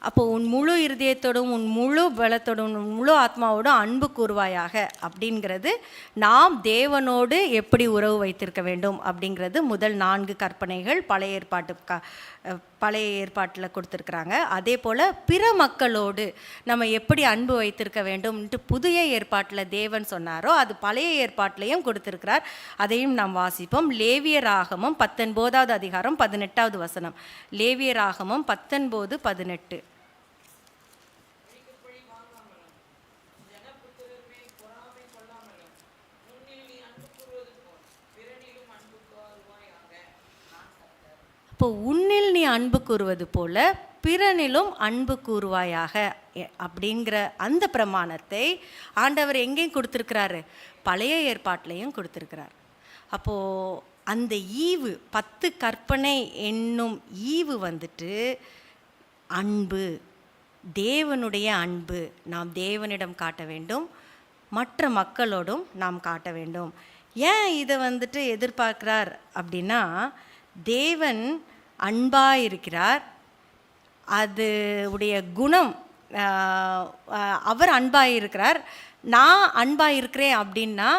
அப்போது உன் முழு இருதயத்தோடும் உன் முழு பலத்தோடும் உன் முழு ஆத்மாவோடும் அன்பு கூறுவாயாக அப்படிங்கிறது நாம் தேவனோடு எப்படி உறவு வைத்திருக்க வேண்டும் அப்படிங்கிறது முதல் 4 கற்பனைகள் பழைய ஏற்பாட்டில் கொடுத்துருக்குறாங்க. அதே போல் பிற மக்களோடு நம்ம எப்படி அன்பு வைத்திருக்க வேண்டும்ன்ட்டு புதிய ஏற்பாட்டில் தேவன் சொன்னாரோ அது பழைய ஏற்பாட்டிலையும் கொடுத்துருக்கிறார். அதையும் நாம் வாசிப்போம். லேவியராகமம் 19வது அதிகாரம் 18வது வசனம். லேவியராகமம் 19:18. இப்போ உன்னில் நீ அன்பு கூறுவது போல பிறனிலும் அன்பு கூறுவாயாக அப்படிங்கிற அந்த பிரமாணத்தை ஆண்டவர் எங்கேயும் கொடுத்துருக்கிறாரு, பழைய ஏற்பாட்டிலையும் கொடுத்துருக்கிறார். அப்போது அந்த ஈவு 10 கற்பனை என்னும் ஈவு அன்பு, தேவனுடைய அன்பு நாம் தேவனிடம் காட்ட வேண்டும், மற்ற மக்களோடும் நாம் காட்ட வேண்டும். ஏன் இதை எதிர்பார்க்கிறார் அப்படின்னா, தேவன் அன்பாக இருக்கிறார். அது உடைய குணம், அவர் அன்பாக இருக்கிறார். நான் அன்பாக இருக்கிறேன் அப்படின்னா,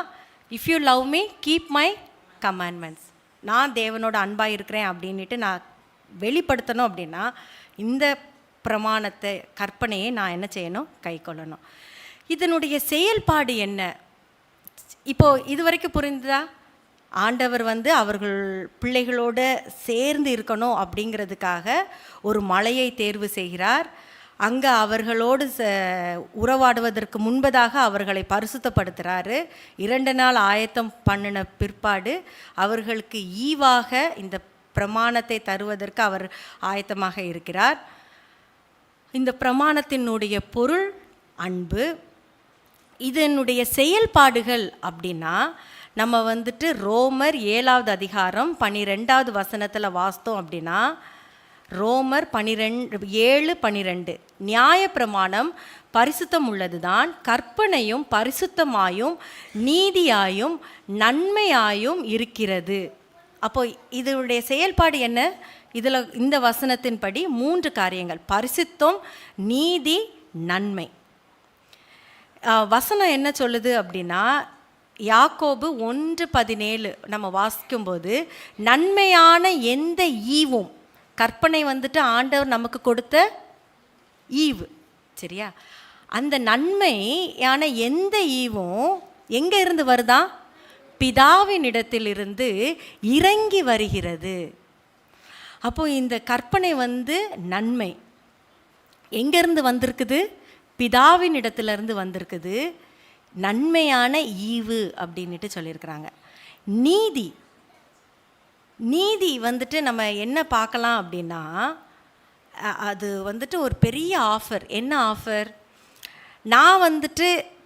if you love me keep my commandments, நான் தேவனோட அன்பாக இருக்கிறேன் அப்படின்ட்டு நான் வெளிப்படுத்தணும் அப்படின்னா இந்த பிரமாணத்தை கற்பனையை நான் என்ன செய்யணும், கை கொள்ளணும். இதனுடைய செயல்பாடு என்ன? இப்போது இது வரைக்கும் புரிந்துதா? ஆண்டவர் அவர்கள் பிள்ளைகளோடு சேர்ந்து இருக்கணும் அப்படிங்கிறதுக்காக ஒரு மலையை தேர்வு செய்கிறார். அங்கே அவர்களோடு உறவாடுவதற்கு முன்பதாக அவர்களை பரிசுத்தப்படுத்துகிறாரு. 2 நாள் ஆயத்தம் பண்ணின பிற்பாடு அவர்களுக்கு ஈவாக இந்த பிரமாணத்தை தருவதற்கு அவர் ஆயத்தமாக இருக்கிறார். இந்த பிரமாணத்தினுடைய பொருள் அன்பு. இதனுடைய செயல்பாடுகள் அப்படின்னா நம்ம ரோமர் 7வது அதிகாரம் 12வது வசனத்தில் வாசித்தோம் அப்படின்னா, ரோமர் 7:12 நியாயப்பிரமாணம் பரிசுத்தம் உள்ளது தான், கற்பனையும் பரிசுத்தமாயும் நீதியாயும் நன்மையாயும் இருக்கிறது. அப்போ இதனுடைய செயல்பாடு என்ன? இதில் இந்த வசனத்தின்படி 3 காரியங்கள்: பரிசுத்தம், நீதி, நன்மை. வசனம் என்ன சொல்லுது அப்படின்னா, யாக்கோபு 1:17 நம்ம வாசிக்கும்போது, நன்மையான எந்த ஈவும், கற்பனை ஆண்டவர் நமக்கு கொடுத்த ஈவு, சரியா? அந்த நன்மையான எந்த ஈவும் எங்கே இருந்து வருதா? பிதாவின் இடத்திலிருந்து இறங்கி வருகிறது. அப்போது இந்த கற்பனை நன்மை எங்கேருந்து வந்திருக்குது? பிதாவின் இடத்துலேருந்து வந்திருக்குது. நன்மையான ஈவு அப்படின்ட்டு சொல்லியிருக்கிறாங்க. நீதி, நீதி நம்ம என்ன பார்க்கலாம் அப்படின்னா, அது ஒரு பெரிய ஆஃபர். என்ன ஆஃபர்? நான்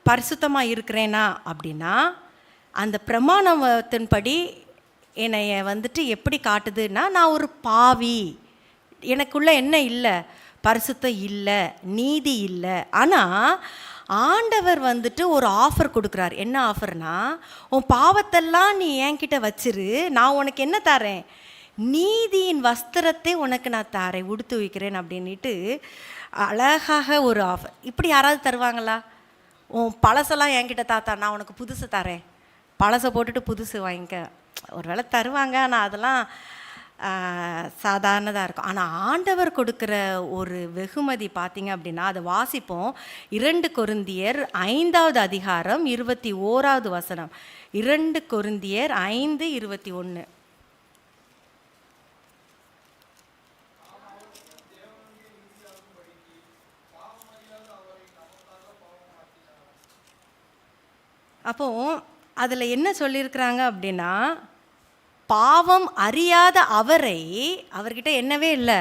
பரிசுத்தமாக இருக்கிறேனா அப்படின்னா, அந்த பிரமாணத்தின்படி என்னைய எப்படி காட்டுதுன்னா, நான் ஒரு பாவி, எனக்குள்ளே என்ன இல்லை, பரிசுத்தம் இல்லை, நீதி இல்லை. ஆனால் ஆண்டவர் ஒரு ஆஃபர் கொடுக்குறார். என்ன ஆஃபர்னா, உன் பாவத்தெல்லாம் நீ என்கிட்ட வச்சிரு, நான் உனக்கு என்ன தரேன், நீதியின் வஸ்திரத்தை உனக்கு நான் தரேன், உடுத்து வைக்கிறேன் அப்படின்ட்டு அழகாக ஒரு ஆஃபர். இப்படி யாராவது தருவாங்களா? உன் பழசெல்லாம் என்கிட்ட தாத்தா, நான் உனக்கு புதுசு தரேன், பழசை போட்டுட்டு புதுசு வாங்கிக்க, ஒரு வேளை தருவாங்க. ஆனால் அதெல்லாம் சாதாரணதாக இருக்கும். ஆனால் ஆண்டவர் கொடுக்குற ஒரு வெகுமதி பார்த்தீங்க அப்படின்னா, அதை வாசிப்போம். 2 கொரிந்தியர் 5வது அதிகாரம் 21வது வசனம். 2 கொரிந்தியர் 5:21. அப்போ அதில் என்ன சொல்லியிருக்கிறாங்க அப்படின்னா, பாவம் அறியாத அவர்கிட்ட என்னவே இல்லை,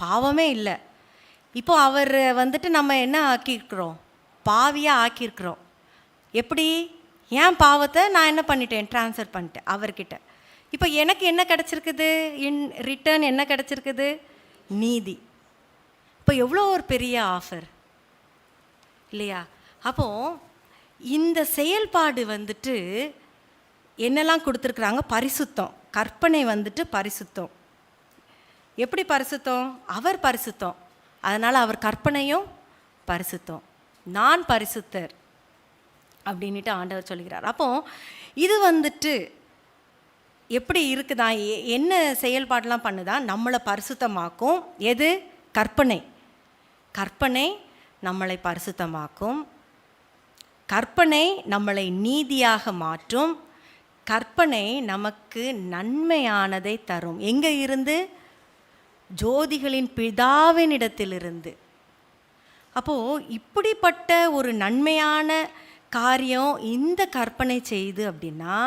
பாவமே இல்லை. இப்போ அவர் வந்துட்டு நம்ம என்ன ஆக்கியிருக்கிறோம், பாவியாக ஆக்கியிருக்கிறோம். எப்படி? ஏன் பாவத்தை நான் என்ன பண்ணிட்டேன், ட்ரான்ஸ்ஃபர் பண்ணிட்டேன் அவர்கிட்ட. இப்போ எனக்கு என்ன கிடச்சிருக்குது, இன் ரிட்டர்ன் என்ன கிடச்சிருக்குது, நீதி. இப்போ எவ்வளோ ஒரு பெரிய ஆஃபர் இல்லையா? அப்போது இந்த செயல்பாடு வந்துட்டு என்னெல்லாம் கொடுத்துருக்குறாங்க, பரிசுத்தம். கற்பனை வந்துட்டு பரிசுத்தம். எப்படி பரிசுத்தம்? அவர் பரிசுத்தம், அதனால் அவர் கற்பனையும் பரிசுத்தம். நான் பரிசுத்தர் அப்படின்ட்டு ஆண்டவர் சொல்கிறார். அப்போ இது வந்துட்டு எப்படி இருக்குதா, என்ன செயல்பாடெலாம் பண்ணுதான், நம்மளை பரிசுத்தமாக்கும். எது? கற்பனை. கற்பனை நம்மளை பரிசுத்தமாக்கும். கற்பனை நம்மளை நீதியாக மாற்றும். கற்பனை நமக்கு நன்மையானதை தரும். எங்கே இருந்து? ஜோதிகளின் பிதாவினிடத்திலிருந்து. அப்போது இப்படிப்பட்ட ஒரு நன்மையான காரியம் இந்த கற்பனை செய்து அப்படின்னா,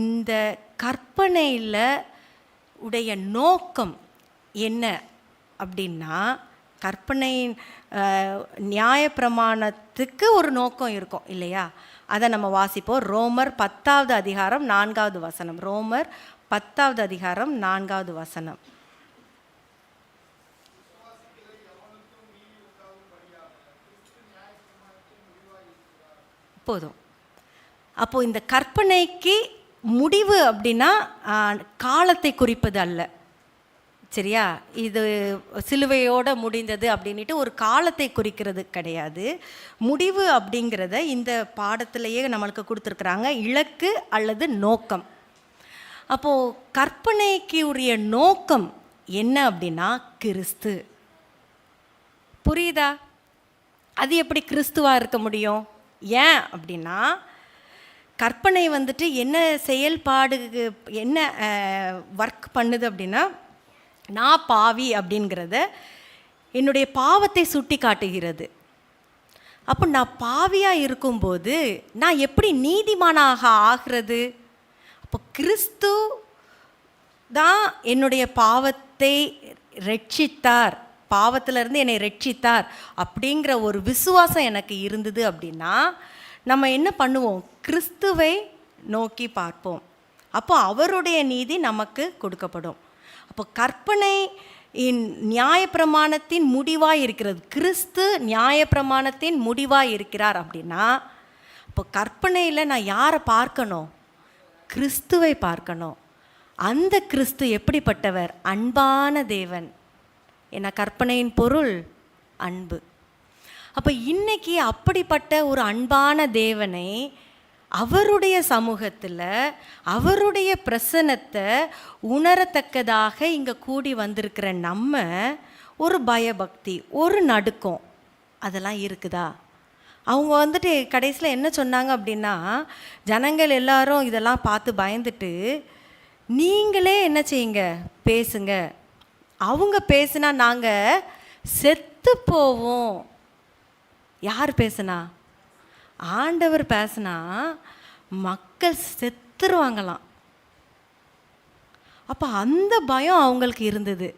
இந்த கற்பனையில் உடைய நோக்கம் என்ன அப்படின்னா, கற்பனையின் நியாயப்பிரமாணத்துக்கு ஒரு நோக்கம் இருக்கும் இல்லையா? அதை நம்ம வாசிப்போம். ரோமர் 10வது அதிகாரம் 4வது வசனம். ரோமர் 10வது அதிகாரம் 4வது வசனம். போதும். அப்போது இந்த கற்பனைக்கு முடிவு அப்படின்னா காலத்தை குறிப்பது அல்ல, சரியா? இது சிலுவையோடு முடிந்தது அப்படின்ட்டு ஒரு காலத்தை குறிக்கிறது கிடையாது. முடிவு அப்படிங்கிறத இந்த பாடத்திலேயே நம்மளுக்கு கொடுத்துருக்குறாங்க, இலக்கு அல்லது நோக்கம். அப்போது கற்பனைக்கு உரிய நோக்கம் என்ன அப்படின்னா கிறிஸ்து. புரியுதா? அது எப்படி கிறிஸ்துவாக இருக்க முடியும்? ஏன் அப்படின்னா, கற்பனை வந்துட்டு என்ன செயல்பாடு, என்ன ஒர்க் பண்ணுது அப்படின்னா, நான் பாவி அப்படிங்கிறத என்னுடைய பாவத்தை சுட்டி காட்டுகிறது. அப்போ நான் பாவியாக இருக்கும்போது நான் எப்படி நீதிமானாக ஆகிறது? அப்போ கிறிஸ்து தான் என்னுடைய பாவத்தை ரட்சித்தார், பாவத்திலிருந்து என்னை ரட்சித்தார் அப்படிங்கிற ஒரு விசுவாசம் எனக்கு இருந்தது அப்படின்னா, நம்ம என்ன பண்ணுவோம்? கிறிஸ்துவை நோக்கி பார்ப்போம். அப்போ அவருடைய நீதி நமக்கு கொடுக்கப்படும். அப்போ கற்பனை நியாயப்பிரமாணத்தின் முடிவாக இருக்கிறது. கிறிஸ்து நியாயப்பிரமாணத்தின் முடிவாக இருக்கிறார் அப்படின்னா, இப்போ கற்பனையில் நான் யாரை பார்க்கணும்? கிறிஸ்துவை பார்க்கணும். அந்த கிறிஸ்து எப்படிப்பட்டவர்? அன்பான தேவன். ஏன்னா கற்பனையின் பொருள் அன்பு. அப்போ இன்னைக்கு அப்படிப்பட்ட ஒரு அன்பான தேவனை அவருடைய சமூகத்தில் அவருடைய பிரசன்னத்தை உணரத்தக்கதாக இங்கே கூடி வந்திருக்கிற நம்ம ஒரு பயபக்தி, ஒரு நடுக்கம் அதெல்லாம் இருக்குதா? அவங்க வந்துட்டு கடைசியில் என்ன சொன்னாங்க அப்படின்னா, ஜனங்கள் எல்லாரும் இதெல்லாம் பார்த்து பயந்துட்டு, நீங்களே என்ன செய்யுங்க, பேசுங்க. அவங்க பேசுனா நாங்கள் செத்து போவோம். யார் பேசுனா? ஆண்டவர் பேசுனா மக்கள் செத்துருவாங்களாம். அப்போ அந்த பயம் அவங்களுக்கு இருந்தது.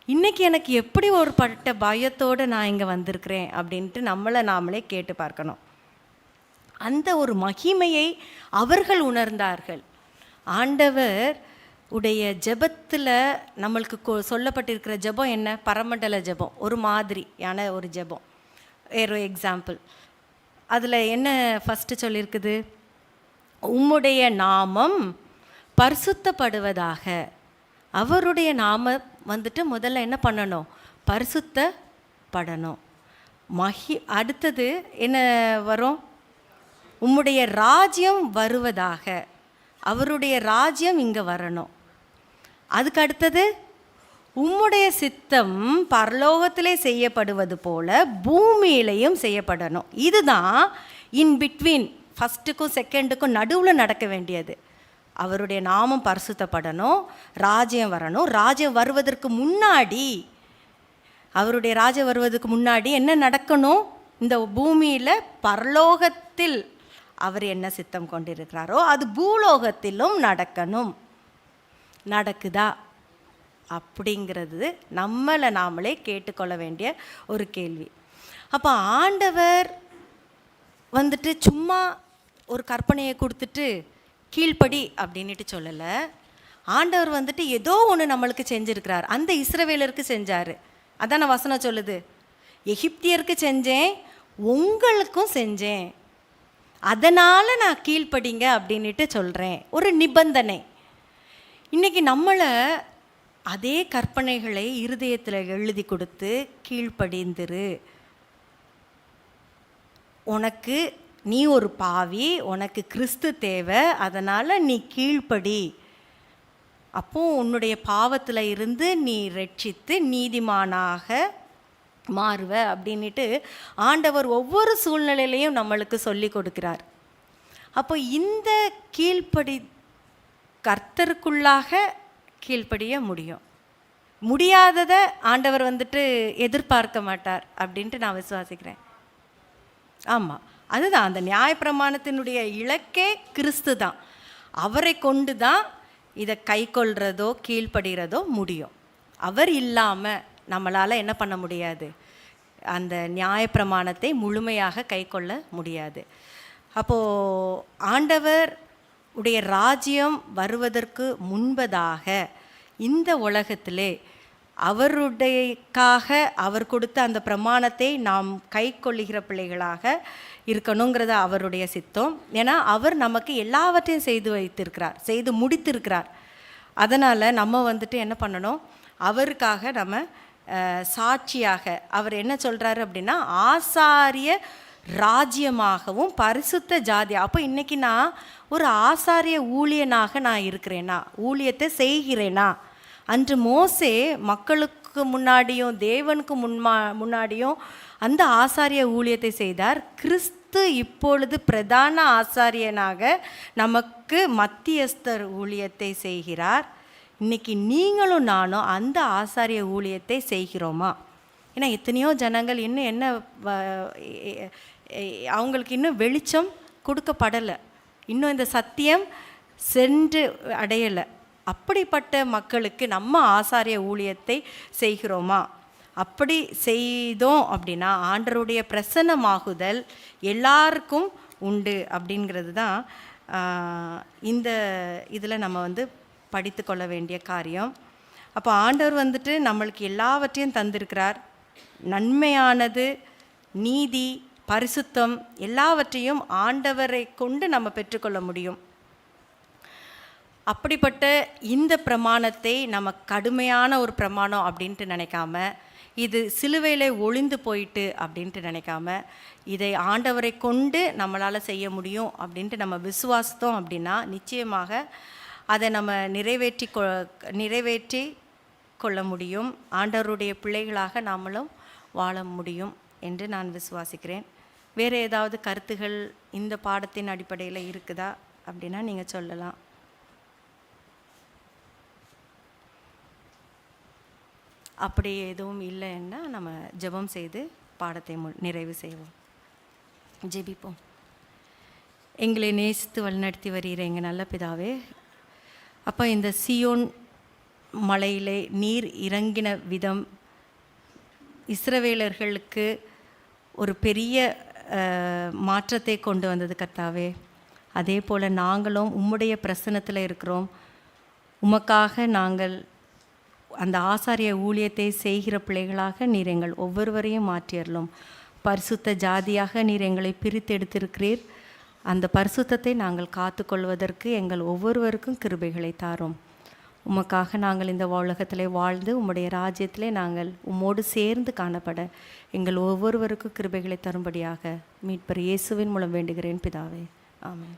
இன்றைக்கி எனக்கு எப்படி ஒரு பட்ட பயத்தோடு நான் இங்கே வந்திருக்கிறேன் அப்படின்ட்டு நம்மளை நாமளே கேட்டு பார்க்கணும். அந்த ஒரு மகிமையை அவர்கள் உணர்ந்தார்கள். ஆண்டவர் உடைய ஜெபத்தில் நம்மளுக்கு சொல்லப்பட்டிருக்கிற ஜெபம் என்ன? பரமண்டல ஜெபம், ஒரு மாதிரியான ஒரு ஜெபம். வேறு எக்ஸாம்பிள் அதில் என்ன ஃபஸ்ட்டு சொல்லியிருக்குது? உம்முடைய நாமம் பரிசுத்தப்படுவதாக. அவருடைய நாமம் வந்துட்டு முதல்ல என்ன பண்ணணும்? பரிசுத்தப்படணும். அடுத்தது என்ன வரும்? உம்முடைய ராஜ்யம் வருவதாக. அவருடைய ராஜ்யம் இங்கே வரணும். அதுக்கு அடுத்தது, உம்முடைய சித்தம் பரலோகத்திலே செய்யப்படுவது போல பூமியிலையும் செய்யப்படணும். இதுதான் இன் பிட்வீன், ஃபஸ்ட்டுக்கும் செகண்டுக்கும் நடுவில் நடக்க வேண்டியது. அவருடைய நாமம் பரிசுத்தப்படணும், ராஜ்யம் வரணும். ராஜ்யம் வருவதற்கு முன்னாடி, அவருடைய ராஜ்யம் வருவதற்கு முன்னாடி என்ன நடக்கணும்? இந்த பூமியில் பரலோகத்தில் அவர் என்ன சித்தம் கொண்டிருக்கிறாரோ அது பூலோகத்திலும் நடக்கணும். நடக்குதா அப்படிங்கிறது நம்மளை நாமளே கேட்டுக்கொள்ள வேண்டிய ஒரு கேள்வி. அப்போ ஆண்டவர் வந்துட்டு சும்மா ஒரு கற்பனையை கொடுத்துட்டு கீழ்ப்படி அப்படின்ட்டு சொல்லலை. ஆண்டவர் வந்துட்டு ஏதோ ஒன்று நம்மளுக்கு செஞ்சுருக்கிறார். அந்த இஸ்ரவேலருக்கு செஞ்சார். அதான வசனம் சொல்லுது, எகிப்தியருக்கு செஞ்சேன், உங்களுக்கும் செஞ்சேன், அதனால் நான் கீழ்ப்படிங்க அப்படின்ட்டு சொல்கிறேன். ஒரு நிபந்தனை. இன்றைக்கி நம்மளை அதே கற்பனைகளை இருதயத்தில் எழுதி கொடுத்து கீழ்ப்படிந்துரு, உனக்கு நீ ஒரு பாவி, உனக்கு கிறிஸ்து தேவை, அதனால் நீ கீழ்ப்படி, அப்போ உன்னுடைய பாவத்தில் இருந்து நீ ரட்சித்து நீதிமானாக மாறுவ அப்படின்ட்டு ஆண்டவர் ஒவ்வொரு சூழ்நிலையிலையும் நம்மளுக்கு சொல்லி கொடுக்கிறார். அப்போ இந்த கீழ்ப்படி கர்த்தருக்குள்ளாக கீழ்ப்படிய முடியும். முடியாததை ஆண்டவர் வந்துட்டு எதிர்பார்க்க மாட்டார் அப்படின்ட்டு நான் விசுவாசிக்கிறேன். ஆமாம், அதுதான் அந்த நியாயப்பிரமாணத்தினுடைய இலக்கே கிறிஸ்து தான். அவரை கொண்டு தான் இதை கை கொள்கிறதோ கீழ்ப்படுகிறதோ முடியும். அவர் இல்லாமல் நம்மளால் என்ன பண்ண முடியாது? அந்த நியாயப்பிரமாணத்தை முழுமையாக கை கொள்ள முடியாது. அப்போது ஆண்டவர் உடைய ராஜ்யம் வருவதற்கு முன்பதாக இந்த உலகத்திலே அவருடையக்காக அவர் கொடுத்த அந்த பிரமாணத்தை நாம் கை கொள்ளுகிற பிள்ளைகளாக இருக்கணுங்கிறத அவருடைய சித்தம். ஏன்னா அவர் நமக்கு எல்லாவற்றையும் செய்து வைத்திருக்கிறார், செய்து முடித்திருக்கிறார். அதனால் நம்ம வந்துட்டு என்ன பண்ணணும்? அவருக்காக நம்ம சாட்சியாக, அவர் என்ன சொல்கிறாரு அப்படின்னா, ஆசாரிய ராஜ்யமாகவும் பரிசுத்த ஜாதி. அப்போ இன்றைக்கி நான் ஒரு ஆசாரிய ஊழியனாக நான் இருக்கிறேனா, ஊழியத்தை செய்கிறேனா? அன்று மோசே மக்களுக்கு முன்னாடியும் தேவனுக்கு முன்னாடியும் அந்த ஆசாரிய ஊழியத்தை செய்தார். கிறிஸ்து இப்பொழுது பிரதான ஆசாரியனாக நமக்கு மத்தியஸ்தர் ஊழியத்தை செய்கிறார். இன்றைக்கி நீங்களும் நானும் அந்த ஆசாரிய ஊழியத்தை செய்கிறோமா? ஏன்னா எத்தனையோ ஜனங்கள் இன்னும் என்ன, அவங்களுக்கு இன்னும் வெளிச்சம் கொடுக்கப்படலை, இன்னும் இந்த சத்தியம் சென்று அடையலை. அப்படிப்பட்ட மக்களுக்கு நம்ம ஆசாரிய ஊழியத்தை செய்கிறோமா? அப்படி செய்தோம் அப்படின்னா ஆண்டவருடைய பிரசன்னமாகுதல் எல்லாருக்கும் உண்டு அப்படிங்கிறது தான் இந்த இதில் நம்ம வந்து படித்து கொள்ள வேண்டிய காரியம். அப்போ ஆண்டவர் வந்துட்டு நம்மளுக்கு எல்லாவற்றையும் தந்திருக்கிறார். நன்மையானது, நீதி, பரிசுத்தம் எல்லாவற்றையும் ஆண்டவரை கொண்டு நம்ம பெற்றுக்கொள்ள முடியும். அப்படிப்பட்ட இந்த பிரமாணத்தை நம்ம கடுமையான ஒரு பிரமாணம் அப்படின்ட்டு நினைக்காம, இது சிலுவையில் ஒளிந்து போயிட்டு அப்படின்ட்டு நினைக்காம, இதை ஆண்டவரை கொண்டு நம்மளால் செய்ய முடியும் அப்படின்ட்டு நம்ம விசுவாசத்தோம் அப்படின்னா நிச்சயமாக அதை நம்ம நிறைவேற்றி கொள்ள முடியும். ஆண்டவருடைய பிள்ளைகளாக நாமளும் வாழ முடியும் என்று நான் விசுவாசிக்கிறேன். வேறு ஏதாவது கருத்துகள் இந்த பாடத்தின் அடிப்படையில் இருக்குதா அப்படின்னா நீங்கள் சொல்லலாம். அப்படி எதுவும் இல்லைன்னா நம்ம ஜெபம் செய்து பாடத்தை நிறைவு செய்வோம். ஜெபிப்போம். எங்களை நேசித்து வழிநடத்தி வருகிற எங்கள் நல்ல பிதாவே, அப்போ இந்த சியோன் மலையிலே நீர் இறங்கின விதம் இஸ்ரவேலர்களுக்கு ஒரு பெரிய மாற்றத்தை கொண்டு வந்தது கர்த்தாவே. அதே போல் நாங்களும் உம்முடைய பிரசன்னத்தில் இருக்கிறோம். உமக்காக நாங்கள் அந்த ஆசாரிய ஊழியத்தை செய்கிற பிள்ளைகளாக நீர் எங்கள் ஒவ்வொருவரையும் மாற்றியறலும். பரிசுத்த ஜாதியாக நீர் எங்களை பிரித்து எடுத்திருக்கிறீர். அந்த பரிசுத்தத்தை நாங்கள் காத்து கொள்வதற்கு எங்கள் ஒவ்வொருவருக்கும் கிருபைகளை தாரும். உமக்காக நாங்கள் இந்த உலகத்திலே வாழ்ந்து உம்முடைய ராஜ்யத்திலே நாங்கள் உம்மோடு சேர்ந்து காணப்பட எங்கள் ஒவ்வொருவருக்கும் கிருபைகளை தரும்படியாக மீட்பர் இயேசுவின் மூலம் வேண்டுகிறேன் பிதாவே. ஆமென்.